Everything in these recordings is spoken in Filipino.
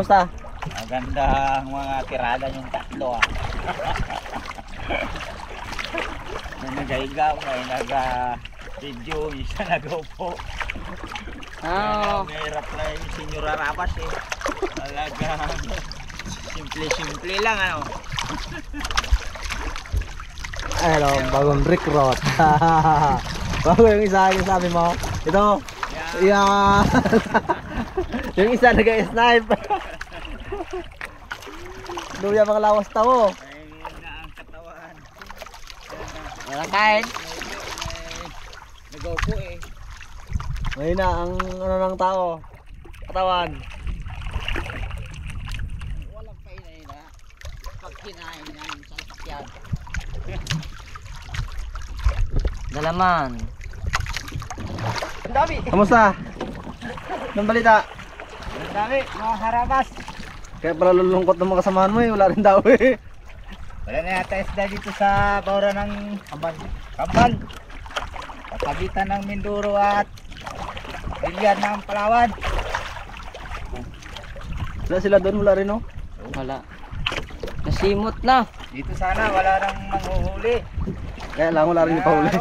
Kamusta? Magandang mga tirada yung tatlo ah. May nagaigaw, may naga-video, isa nag-upo. Mahirap lang yung Senyor Arabas eh. Talagang simple-simple lang ano. Hello, bagong recruit. Bago yung isa yung sabi mo. Ito. Yeah. Yung isa nag-snipe. Luya mga lawas tao. Ayun na ang katawan. Wala kain. Nag-upo eh. Ngayon na ang ano ng tao. Katawan. Walang painay na. Pag kinain ng sasakyan. Dalaman. Ang dami. Kamusta? Anong balita? Ang dami, mga harabas. Kaya pala lulungkot ng mga kasamahan mo eh. Wala rin daw eh. Wala na yata isda dito sa baura ng Kambal. Kapagitan ng Mindoro at Bilyan ng Palawan. Wala sila doon, wala rin no? Wala. Nasimot na. Dito sana wala nang manghuhuli. Kaya lang wala rin ipahuli.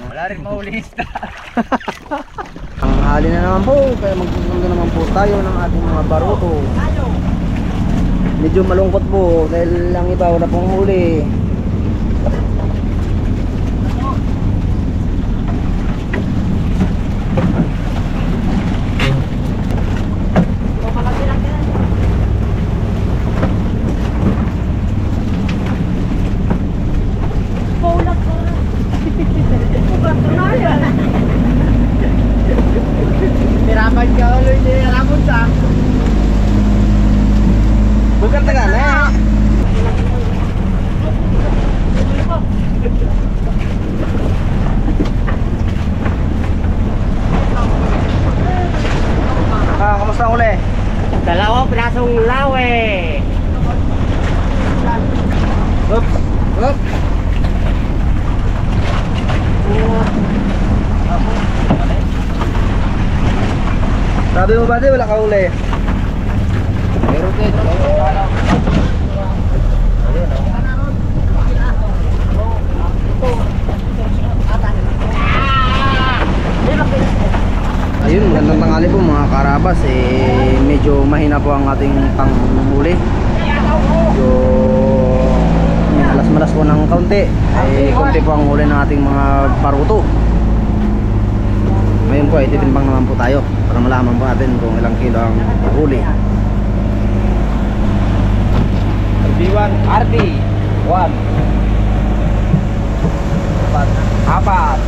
Wala rin mahuli isda. Ang hali na naman po, kaya magsusundo naman po tayo ng ating mga baruto. Medyo malungkot po dahil lang iba wala pong huli. Pirapan ka ulit ni Ramon sa. Bukan tegan eh. Kamusta ang uli? Dalawang pirasong lawe. Oops. Oops. Sabi mo ba di wala ka uli? Meron din. Ayun, magandang tanghali po mga karabas. Medyo mahina po ang ating panghuli. Medyo malas-malas po ng kaunti. Kaunti po ang huli ng ating mga paruto. Ngayon po ay titimbang naman po tayo para malaman po natin kung ilang kilo ang huli. RB1, RB1. Apat.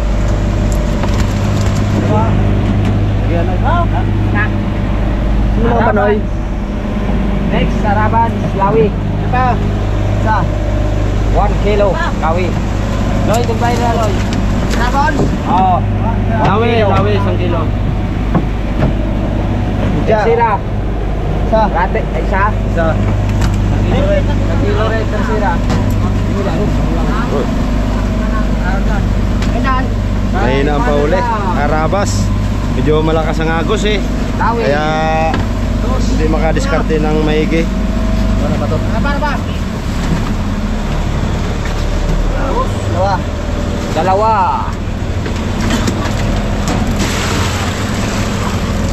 Diba? Yan ay. Na. Sino mga panoy? Next, Saraban, Lawi. Ito. Sa? 1 kilo, Lawi. Loy, tumbay na Loy. Sabon? Oo. Lawi, 1 kilo. Tersira. Sa? Rate, isa. Sa? 1 kilo rin, tersira. Mahina ang pauli, karabas. Medyo malakas ang agos eh. Lawi. Kaya hindi makadiskarte ng maigi. Ano ba to? Para ba? Dalawa. Dalawa.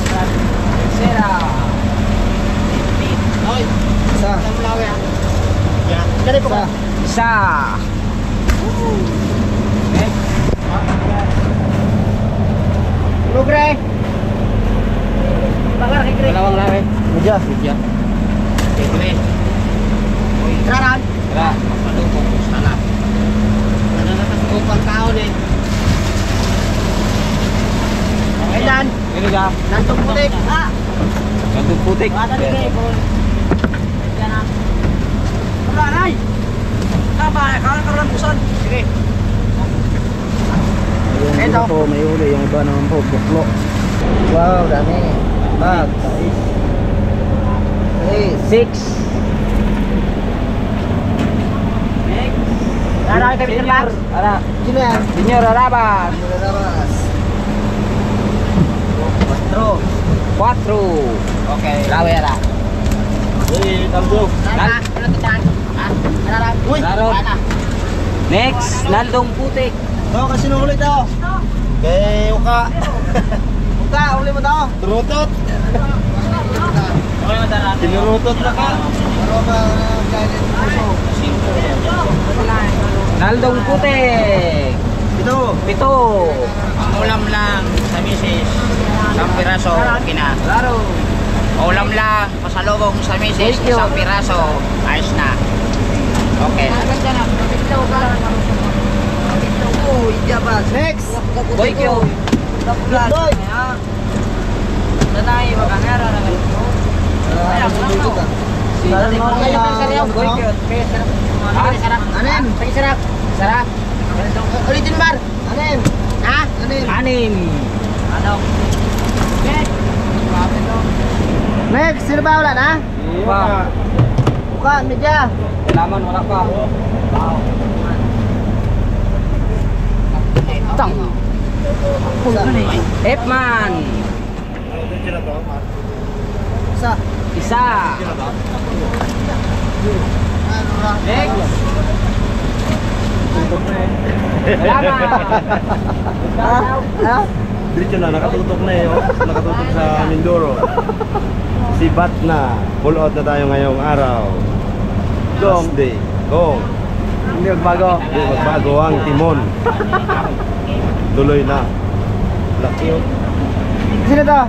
Tersira. Hoy. Sa? Lawi ah. Dali po ka. Isa. Okay. Lugre. Dalawang lawi. Medya. Tigre. Traran. Wala. Pasalubong. Sana. Ano na kasubong taon eh. Kailan? Ano ka? Nantong putik. Gantong putik. Wala din eh. Yan ah. Wala nay. Tama, kala ka lang busan. Sige. Ayun, ito po, may uli. Yung iba naman po, buklo. Wow, dami. Bag, sais. 6. Ano kami sa bag? Ara. Sino yan? Senyor Arabas. Labas. 4. Okay. Lawe ara. Hey, Taldo. Uy! Laro. Next, Naldong Putik. Ito, kasi nung ulit ako. Kay Uka. Uka, uli mo daw. Turutot. Tinurutot na ka. Naldong Putik. Ito. 7. Ang ulam lang sa misis. Isang piraso, okay na. Laro. Ulam lang, pasalubong sa misis, Thank you. isang piraso, ayos na. Okay. Oh, ijabas. Next. Boykyo. Boy. Sanay makangara na ganito. Boykyo. Anim. Sarap. Ulitin bar. Anim. Ha? Anim. Ano? Next, sino ba wala na? Pa. Uka, medya. Kailangan wala pa. Tang. Epman. Isa. Isa. Next. Ha? Diretso na, nakatutok na eh. Oh. Nakatutok sa Mindoro. Sibat na. Full out na tayo ngayong araw. Last day. Go. Hindi magbago. Hindi magbago ang timon. Tuloy na. Laki oh. Sino to?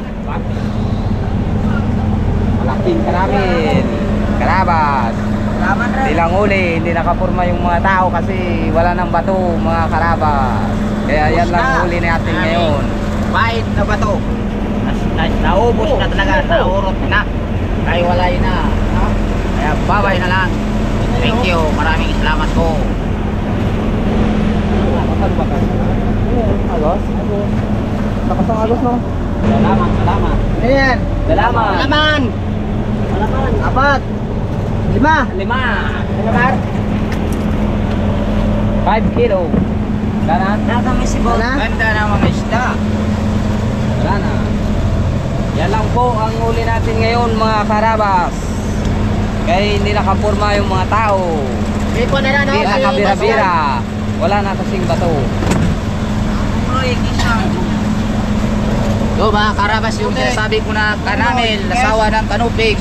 Malaking karamin. Karabas. Hindi lang uli, hindi nakapurma yung mga tao kasi wala nang bato mga karabas. Kaya yan lang huli natin ngayon. Bait na ba to? Naubos na talaga, naurot na. Kaya walay na. Kaya babay na lang. Thank you, maraming salamat po. Agos? Takas ang agos, no? Salamat. Ano yan? Salamat. Alaman! Apat. 5. 5 kilo. Wala na? Wala? Ganda na mga isda. Wala na. Yan lang po ang huli natin ngayon mga karabas. Kaya hindi nakapurma yung mga tao. Hindi nakabira-bira. Wala na kasing bato. Yo mga karabas, yung sinasabi ko na kanamil, nasawa ng kanupig.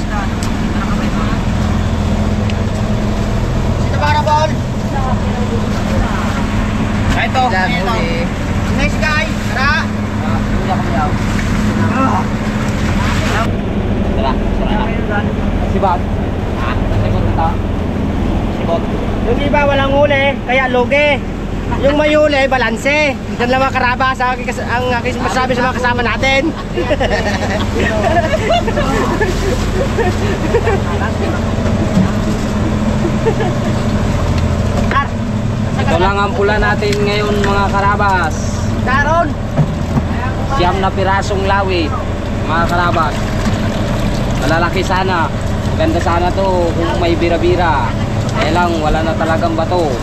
Sino ba na ball? Ito, ito. Next guy, tara. Tara, Sibot. Sibot na to. Sibot. Yung iba walang huli, kaya lugi. Yung may huli, balanse. Diyan lang mga karabas ang aking masabi sa mga kasama natin. Ito lang ang pula natin ngayon mga karabas. Daron! 9 na pirasong lawi mga karabas. Malalaki sana. Ganda sana to kung may bira-bira. Kaya lang wala na talagang bato.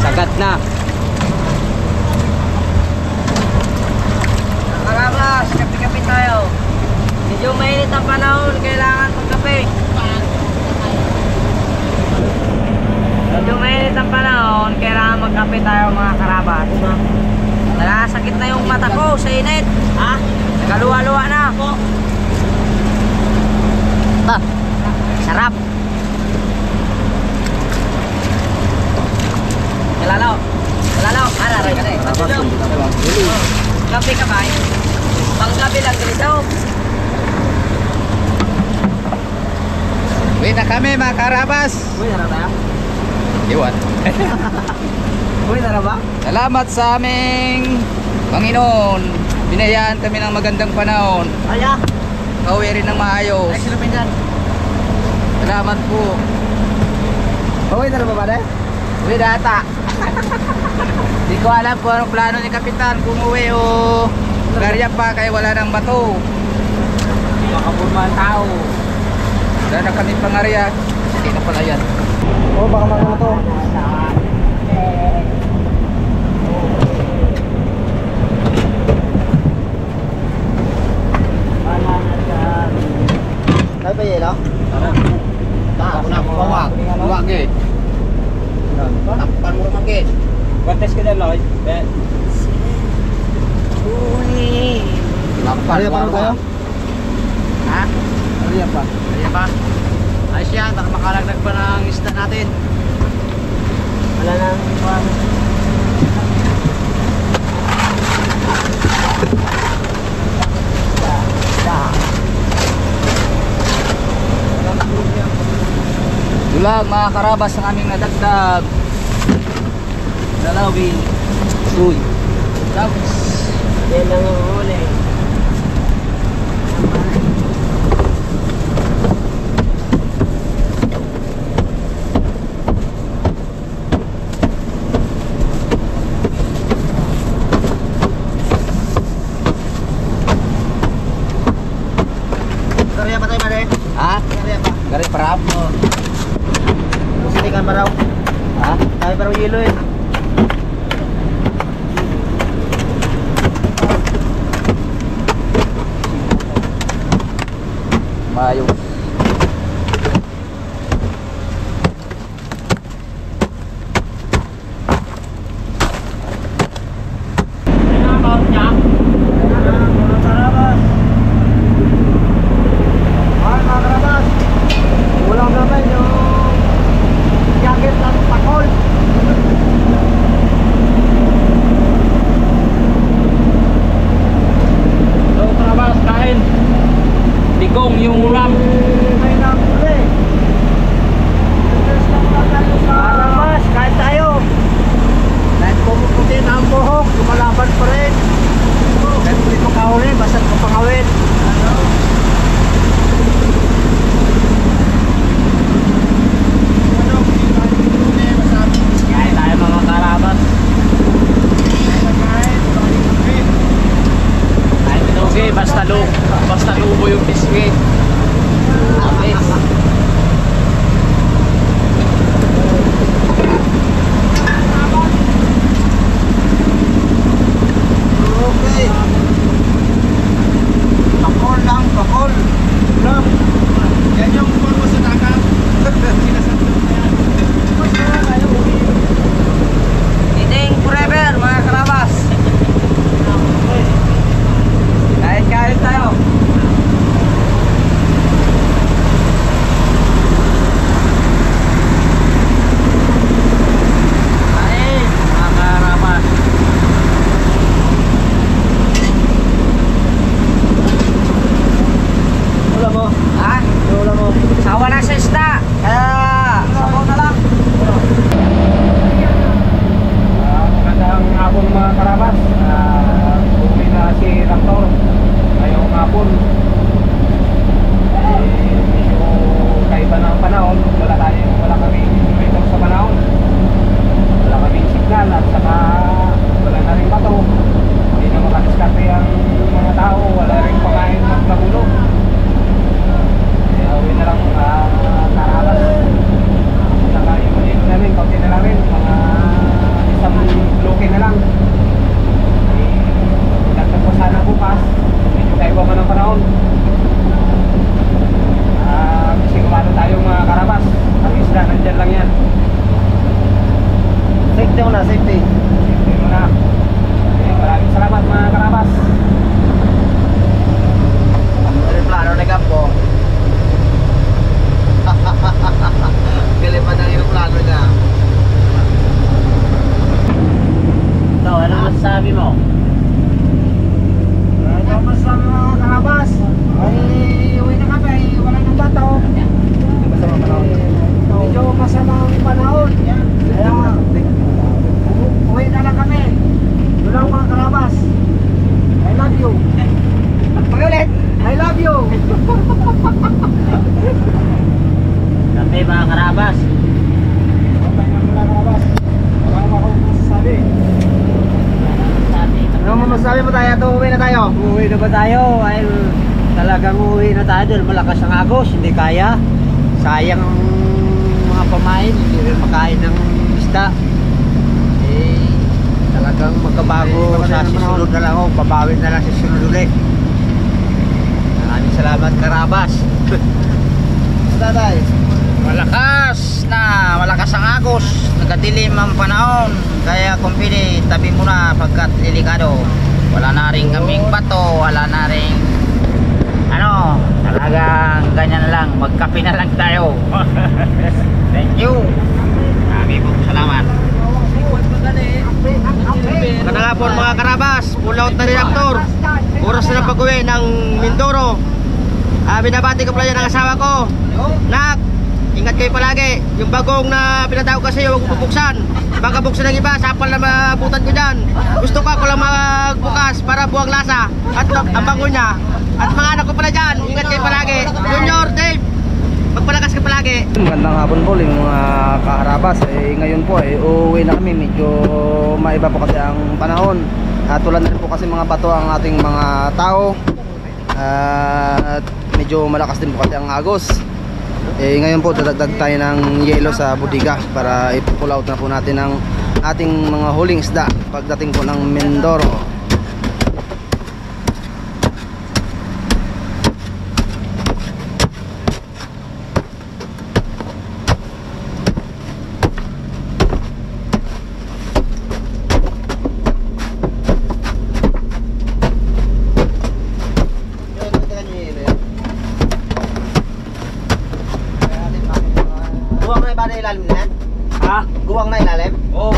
Sagat na. Karabas, kape-kape tayo. Medyo mainit ang panahon, kailangan magkape. Medyo mainit ang panahon, kailangan magkape tayo mga karabas. Nakasakit na yung mata ko sa init. Ha? Nagaluwa-luwa na. Sarap. Kalalaw. Araray ka na eh. Kape ka ba? Panggabi lang ganito. Uwi na kami mga karabas. Uy, narap tayo? Iwan. Uy, narap ba? Salamat sa aming Panginoon. Binayaan kami ng magandang panahon. Kaya. Pauwi rin ng maayos. Next, sino pinsan? Salamat po. Uy, narap ba ba de? Uwi data. Hindi ko alam kung anong plano ni Kapitan kung uwi o garya pa kaya wala ng bato. Makapurma ang tao. Wala na kami pangarya. Hindi na pala yan. Oh, baka makano to. Tayo pa yelo? Ako na, pawag. Pawag eh. Takpan mo naman eh. Kontes ka na, Lloyd. Ariya pa rin tayo? Ha? Ariya pa. Kaya ba? Ayos yan, baka makalagdag pa ng isda natin. Wala nang Dulag mga karabas ang aming nadagdag. Dalawin. Uy. Tapos. yan lang ang huli. Ariya pa tayo mali? Ha? Ariya pa. Gari parap. Sinikan pa raw. Ha? Tayo pa raw yelo eh. Mayo. Ulam namin yung jacket ng pakol. So, karabas, kain. Tigong yung ulam. May nakuli. Karabas, kain tayo. Kahit pumuputi na ang buhok, lumalaban pa rin. Kahit hindi ko kahuli, basta ko pangawin. Kain tayo mga karabas. Kain pinugi, basta lubo yung pisngi. Amis. Okay. Pakol lang, pakol. Lang. Yan yung purpose sa dagat. Eating forever mga karabas. Kain tayo. Kain mga karabas. Wala mo. Ha? Wala mo. Sawa na sa isda. Kaya sabaw na lang. Magandang hapon mga karabas. Uwi na si Raptor ngayong hapon. Medyo kaiba ng panahon. Wala kami ito sa panahon. Wala kaming signal at saka wala na rin bato. Hindi na makadiskarte ang mga tao. Wala rin pakain magkagulo. Kaya uwi na lang karabas. Saka yung manilo namin, kaunti na lang rin. Mga isang bloke na lang. Dagdag pa sana bukas. Medyo kaiba man ang panahon. Sigurado tayo mga karabas. Ang isda nandyan lang yan. Safety ko na, safety. Safety mo na. Okay, maraming salamat mga karabas. May plano na kampo. Galing pa ng aeroplano niya. Ito, ano masasabi mo? Ano masasabi mo mga karabas? Ay, uwi na kami, wala nang bato. Medyo masama ang panahon. Kaya, uwi na lang kami. Doon lang mga karabas. I love you. Pag-ulit, I love you. Kape mga karabas. Okay na mga karabas. Wala mo akong masasabi. Ano masasabi mo tayo? Ito, uwi na tayo. Uuwi na ba tayo? Ay, talagang uuwi na tayo dahil malakas ang agos, hindi kaya. Sayang ang mga pamain, hindi rin makain ng isda. Eh, talagang magkabago sa susunod na lang ako, babawin na lang sa susunod ulit. Maraming salamat karabas. tatay? Malakas ang agos, nagkadilim ang panahon, kaya kung pili, tabi mo na pagkat delikado. Wala na rin kaming bato, wala na rin talagang ganyan na lang, magkape na lang tayo. Thank you. Maraming po salamat. Maganda nga po mga karabas, pull out na rin Raptor. Oras na ng pag-uwi ng Mindoro. Binabati ko pala yan ang asawa ko. Nak, ingat kayo palagi. Yung bagong na pinatawag kasi huwag bubuksan. Baka buksan ng iba, sapal na mabutan ko dyan. Gusto ko ako lang magbukas para buwang lasa. At ang bango niya. At mga anak ko pala dyan, ingat kayo palagi. Junior, Dave, magpalakas ka palagi. Magandang hapon po mga kaharabas. Ngayon po uuwi na kami. Medyo maiba po kasi ang panahon. Tulad na rin po kasi mga bato ang ating mga tao. At medyo malakas din po kasi ang agos. Ngayon po dadagdag tayo ng yelo sa bodega para ipull out na po natin ang ating mga huling isda pagdating po ng Mindoro. Guwang na iba na ilalim na? Ha? Guwang na ilalim? Oo.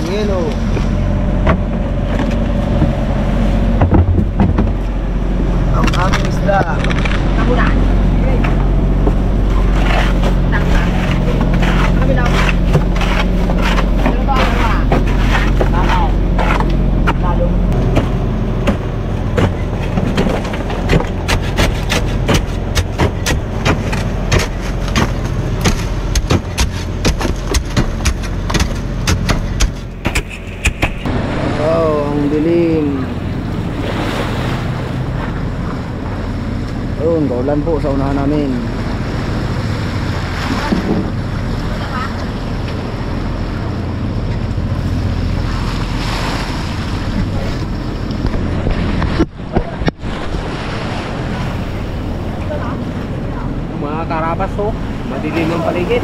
Yelo. Ang aming isda. Kamu na. Kami na. Ano ba ang mga? Lalo. Ang dilim. Ayun, kaulan po sa unahan namin. Mga karabas oh, madilim ang paligid.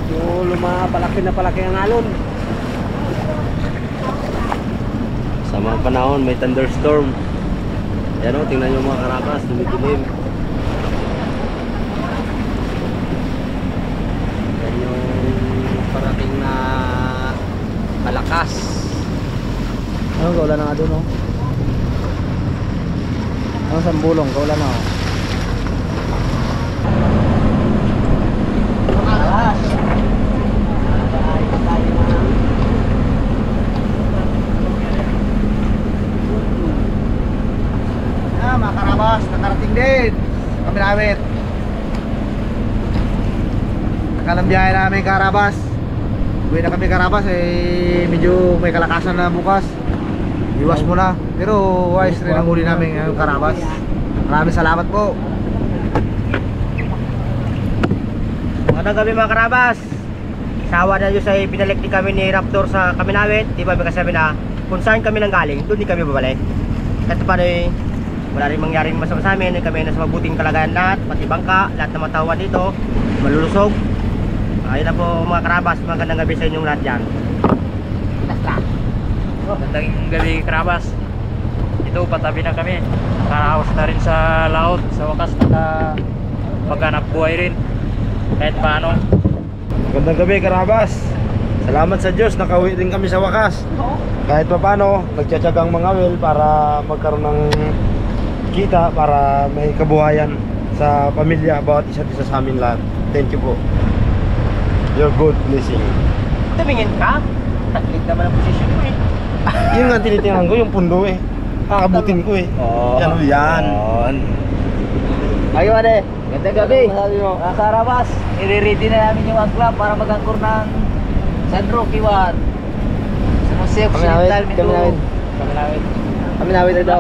So lumapalaki na palaki ang alon. Sa mga panahon may thunderstorm. Yan o, tingnan nyo mga karabas, dumidilim. Yan yung parating na malakas. Ano, kaulan na nga doon, oh. Ano, sambulong, kaulan na, oh. Mga karabas, nakarating din. Kami namin. Nakalang biyahe namin karabas. Uwi na kami karabas medyo may kalakasan na bukas. Iwas mo na. Pero wise rin ang huli namin yung karabas. Maraming salamat po. Magandang gabi mga karabas. Sawa na yun sa pinalik ni kami ni Raptor sa Kaminawit. Di ba sabi na kung saan kami nang galing, doon din kami babalik. Kahit paano wala rin mangyaring masama sa amin. Kami nasa mabuting kalagayan lahat, pati bangka, lahat ng mga tao dito malulusog. Ayun na po mga karabas. Magandang gabi sa inyong lahat dyan. Magandang gabi karabas. Ito patabi na kami. Nakaraos na rin sa laot. Sa wakas paghanap buhay rin. Kahit paano. Magandang gabi karabas. Salamat sa Diyos, nakauwi rin kami sa wakas. Kahit pa paano, nagtsatsagang mga wel para magkaroon ng kita, para may kabuhayan sa pamilya, bawat isa't isa sa amin lahat. Thank you po. Your good blessing. Tumingin ka? Taklik naman ang posisyon mo eh. Yun nga tinitingnan ko, yung pundo eh. Kakabutin ko eh. Yan o yan. Ayun, ade. Gandang gabi. Mga karabas, i-ready na namin yung angkla para mag-angkor ng San Roque 1. Sa Museo Occidental, Mindoro. Kami nawit daw.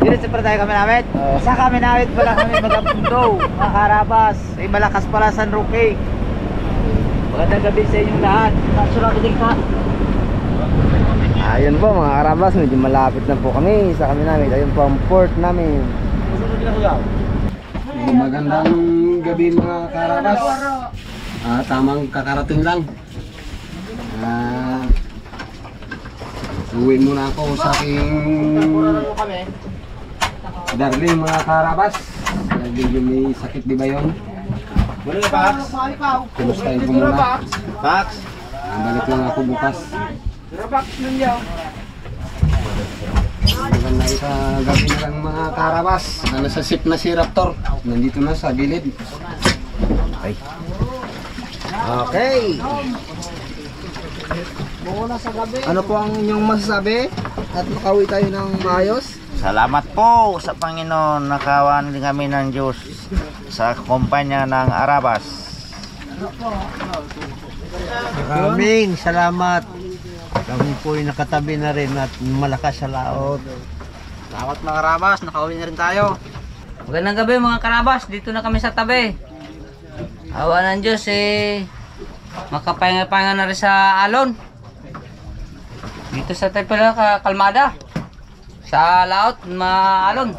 Dito sa tayo kami nawit. Sa kami nawit pala kami mag-apundo. Mga karabas, ay malakas pala San Roque. Magandang gabi sa inyong lahat. Kasurang ka. Ayun po mga karabas, medyo malapit na po kami sa kami namin. Ayun po ang port namin. Magandang gabi mga karabas. Tamang kakarating lang. Uwi muna ako sa aking darling mga karabas. Medyo may sakit di ba yun? Kumustahin ko muna. Pax! Balik lang ako bukas. Magandang gabi na lang mga karabas. Nasa ship na si Raptor. Nandito na sa gilid. Okay. Ano po ang inyong masasabi? At makauwi tayo ng maayos? Salamat po sa Panginoon, nakawan din kami ng Diyos sa kumpanya ng Arabas. Maraming salamat. Kami po'y nakatabi na rin at malakas sa laot. Salamat mga karabas, nakauwi na rin tayo. Magandang gabi mga karabas, dito na kami sa tabi. Awa ng Diyos makapahinga-pahinga na rin sa alon. Dito sa tabi pala kalmada. Sa laot, maalon.